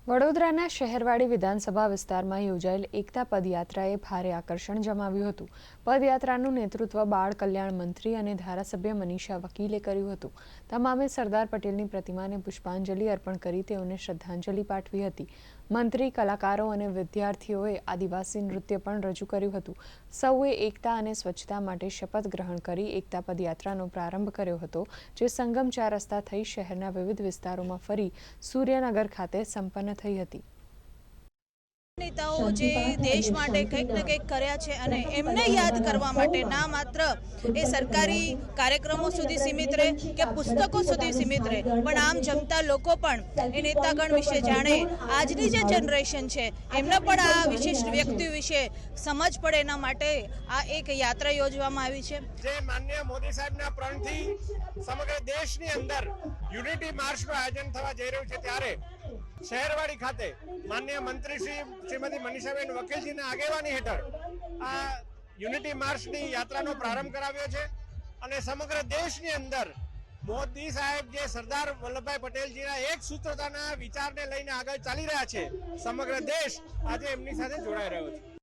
વડોદરાના શહેરવાડી વિધાનસભા વિસ્તારમાં યોજાયેલ એકતા પદયાત્રાએ ભારે આકર્ષણ જમાવ્યું હતું। પદયાત્રાનું નેતૃત્વ બાળ કલ્યાણ મંત્રી અને ધારાસભ્ય મનીષા વકીલે કર્યું હતું। તમામે સરદાર પટેલની પ્રતિમાને પુષ્પાંજલિ અર્પણ કરી તેઓને શ્રદ્ધાંજલિ પાઠવી હતી। મંત્રી, કલાકારો અને વિદ્યાર્થીઓએ આદિવાસી નૃત્ય પણ રજૂ કર્યું હતું। સૌએ એકતા અને સ્વચ્છતા માટે શપથ ગ્રહણ કરી એકતા પદયાત્રાનો પ્રારંભ કર્યો હતો, જે સંગમ 4 રસ્તા થઈ શહેરના વિવિધ વિસ્તારોમાં ફરી સૂર્યનગર ખાતે સંપન્ન થઈ હતી। નેતાઓ જે દેશ માટે કંઈક ને કંઈક કર્યા છે અને એમને યાદ કરવા માટે ના માત્ર એ સરકારી કાર્યક્રમો સુધી સીમિત રહે કે પુસ્તકો સુધી સીમિત રહે, પણ આમ જમતા લોકો પણ એ નેતાગણ વિશે જાણે। આજની જે જનરેશન છે એમને પણ આ વિશિષ્ટ વ્યક્તિ વિશે સમજ પડે, એના માટે આ એક યાત્રા યોજવામાં આવી છે। જે માનનીય મોદી સાહેબના પ્રણથી સમગ્ર દેશની અંદર યુનિટી માર્ચનું આયોજન થવા જઈ રહ્યું છે, ત્યારે શહેરવાડી ખાતે માનનીય મંત્રી શ્રીમતી મનીષાબેન વકીલજીના આગેવાની હેઠળ આ યુનિટી માર્ચની યાત્રાનો પ્રારંભ કરાવ્યો છે અને સમગ્ર દેશની અંદર મોદી સાહેબ જે સરદાર વલ્લભભાઈ પટેલજીના એક સૂત્રતાના વિચારને લઈને આગળ ચાલી રહ્યા છે, સમગ્ર દેશ આજે એમની સાથે જોડાઈ રહ્યો છે।